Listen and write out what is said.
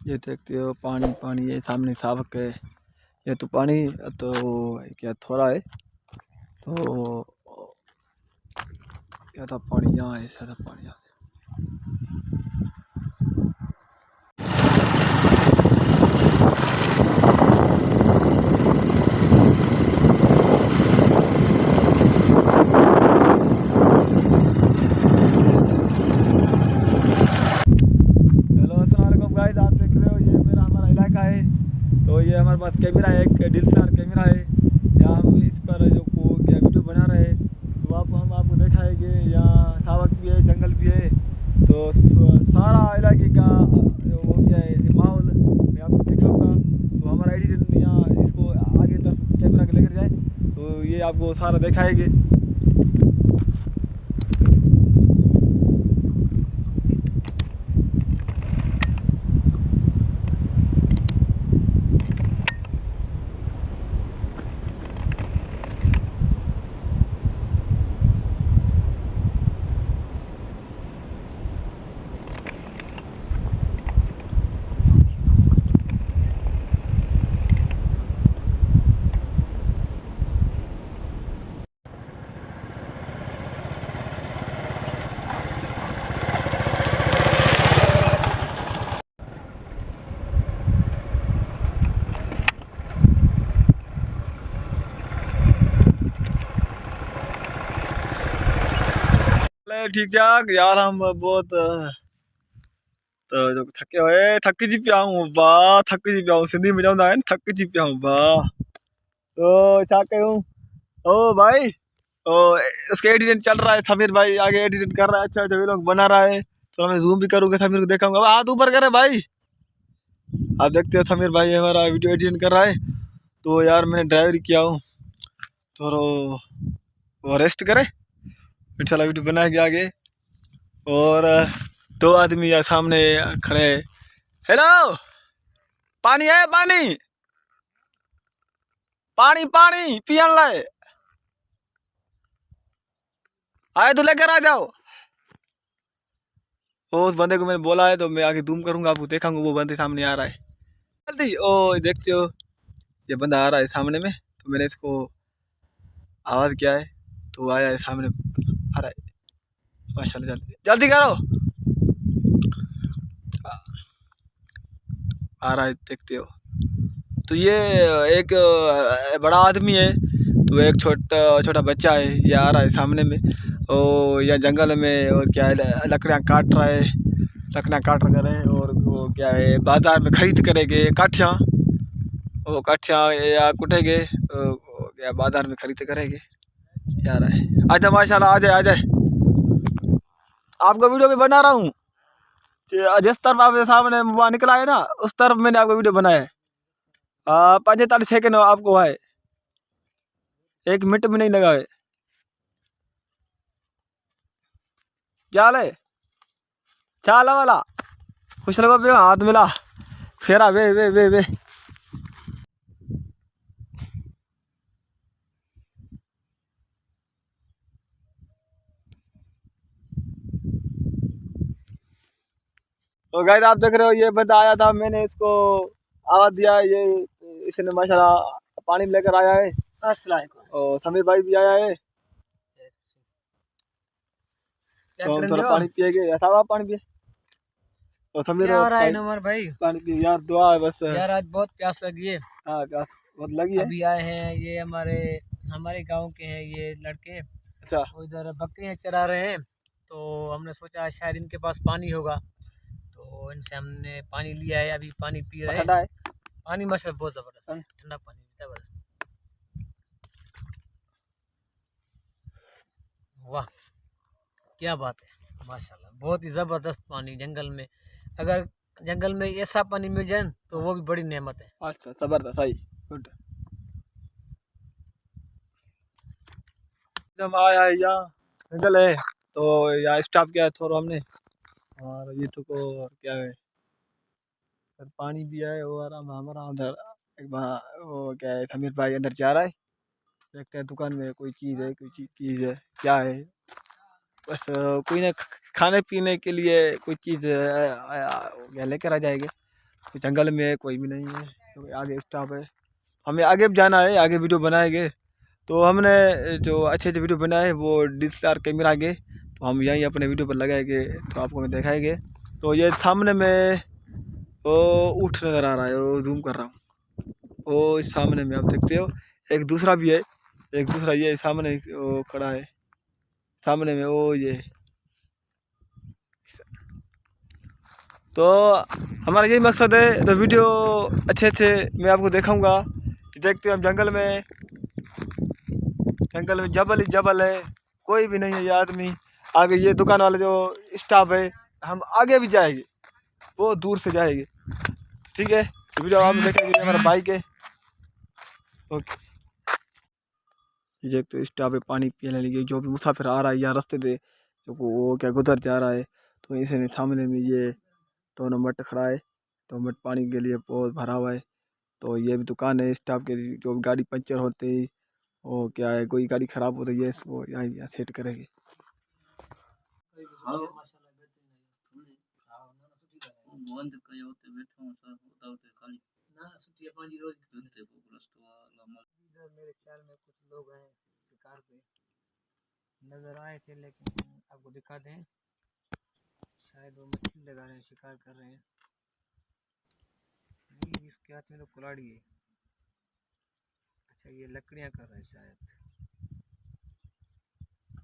ये देखते हो पानी पानी, ये सामने सावक है। ये तो पानी तो क्या थोड़ा है, तो क्या था पानी यहाँ है, ऐसा था पानी यहाँ। हेलो अस्सलाम वालेकुम गाइस, आप देख रहे हो ये मेरा हमारा इलाका है। तो ये हमारे पास कैमरा है, एक DSLR कैमरा है। यहाँ हम इस पर जो को क्या वीडियो बना रहे हैं, तो हम आपको दिखाएंगे। यहाँ सावक भी है, जंगल भी है, तो सारा इलाके का वो क्या है माहौल मैं आपको दिखाऊंगा। तो हमारा एडिटर यहाँ इसको आगे तरफ कैमरा के लेकर जाए, तो ये आपको सारा दिखाएंगे। ठीक ठाक यार, हम बहुत तो जो थके हुए थक जी पिया हूँ बा, थक जी पिया हूँ। सिंधी में जाऊंदा है न, थक जी पिया हूँ बा। तो क्या कहूँ ओ भाई, ओ उसके एडिट चल रहा है, समीर भाई आगे एडिट कर रहा है, अच्छा अच्छा व्लॉग बना रहा है। तो मैं जूम भी करूँगा, समीर को देखाऊंगा। हाथ ऊपर करे भाई, आप देखते हो समीर भाई हमारा वीडियो एडिट कर रहा है। तो यार मैंने ड्राइवरी किया हूँ, तो वो रेस्ट करे, इंशाल्लाह वीडियो बनाएंगे आगे। और दो आदमी यार सामने खड़े। हेलो, पानी है? पानी पानी पानी पियन लाए आए तो लेकर आ जाओ। वो उस बंदे को मैंने बोला है, तो मैं आगे जूम करूंगा, आपको देखाऊंगा। वो बंदे सामने आ रहा है जल्दी। ओ देखते हो ये बंदा आ रहा है सामने में, तो मैंने इसको आवाज किया है, तो आया है सामने, आ रहा है। माशाल्लाह, जल्दी जल्दी करो, आ रहा है, देखते हो। तो ये एक बड़ा आदमी है, तो एक छोटा छोटा बच्चा है, ये आ रहा है सामने में। और या जंगल में और क्या है, लकड़ियाँ काट रहा है, लकड़ियाँ काट रहे हैं। और वो क्या है बाजार में खरीद करेंगे काठियाँ, वो काठियाँ या कुटेंगे, या बाजार में खरीद करेंगे। यार है, आजा माशाल्लाह, आ जाए आ जाए, आपको वीडियो भी बना रहा हूँ। जिस तरफ आपके सामने वहाँ निकला है ना, उस तरफ मैंने आपको वीडियो बनाया है। 45 सेकंड आपको है, 1 मिनट भी नहीं लगा है। क्या हाल है? चाला वाला खुश लगो बे, हाथ मिला फेरा वे वे वे वे। तो गाइस आप देख रहे हो, ये बंदा आया था, मैंने इसको आवाज दिया, ये इसने माशाल्लाह पानी लेकर आया है। अस्सलाम वालेकुम। और समीर भाई भी आया है, तो हम थोड़ा पानी पिएंगे। ऐसा आप पानी पिए, और समीर क्या हो रहा है नमर भाई? पानी पिए यार, दुआ है बस। यार आज बहुत प्यास लगी है। हाँ प्यास बहुत लगी है। अभी आए हैं, ये हमारे हमारे गांव के हैं ये लड़के। अच्छा, वो इधर बकरियां चरा रहे हैं, तो हमने सोचा शायद इनके पास पानी होगा, तो इनसे हमने पानी लिया है, अभी पानी पी रहे हैं। ठंडा है पानी माशाल्लाह बहुत ज़बरदस्त है, ठंडा पानी ज़बरदस्त। वाह क्या बात है, माशाल्लाह बहुत ही ज़बरदस्त पानी। जंगल में अगर जंगल में ऐसा पानी मिल जाए तो वो भी बड़ी नेमत है। अच्छा जबरदस्त, सही, गुड। जब आया है यहाँ जंगल है, तो यहाँ स्टॉप किया है थोड़ा हमने। और ये तो को क्या है, पानी भी है। और हम हमारा उधर एक वो क्या है, समीर भाई अंदर जा रहा है, देखते हैं दुकान में कोई चीज़ है, कोई चीज़ है क्या है। बस कोई ना खाने पीने के लिए कोई चीज़ लेकर आ जाएंगे। तो जंगल में कोई भी नहीं है, तो आगे स्टॉप है, हमें आगे भी जाना है, आगे वीडियो बनाएंगे। तो हमने जो अच्छे अच्छे वीडियो बनाए वो DSLR कैमरा के, तो हम यहीं अपने वीडियो पर लगाएंगे, तो आपको मैं दिखाएंगे। तो ये सामने में वो ऊँट नज़र आ रहा है, वो जूम कर रहा हूँ, वो इस सामने में आप देखते हो। एक दूसरा भी है, एक दूसरा ये सामने वो खड़ा है, सामने में वो ये। तो हमारा यही मकसद है, तो वीडियो अच्छे अच्छे मैं आपको दिखाऊंगा। देखते हो हम जंगल में जबल ही जबल है, कोई भी नहीं है ये आदमी। आगे ये दुकान वाले जो स्टाफ है, हम आगे भी जाएंगे, वो दूर से जाएंगे, ठीक है। तो वीडियो आप देखेंगे, हमारा बाइक है, ओके। ये तो स्टाफ है पानी पीने लगे, जो भी मुसाफिर आ रहा है या रास्ते से जो वो क्या गुजर जा रहा है, तो इसने सामने में ये दोनों मट खड़ा है, तो मट पानी के लिए बहुत भरा हुआ है। तो ये भी दुकान है स्टाफ के, जो भी गाड़ी पंचर होते ही वो क्या है, कोई गाड़ी खराब होती है इसको यहाँ सेट करेंगे। इधर मेरे ख्याल में कुछ लोग हैं शिकार पे नजर आए थे, लेकिन आपको दिखा दें, शायद वो मछली लगा रहे हैं, शिकार कर रहे हैं। नहीं, इसके हाथ में तो कुल्हाड़ी है। अच्छा, ये लकड़ियां कर रहे हैं शायद।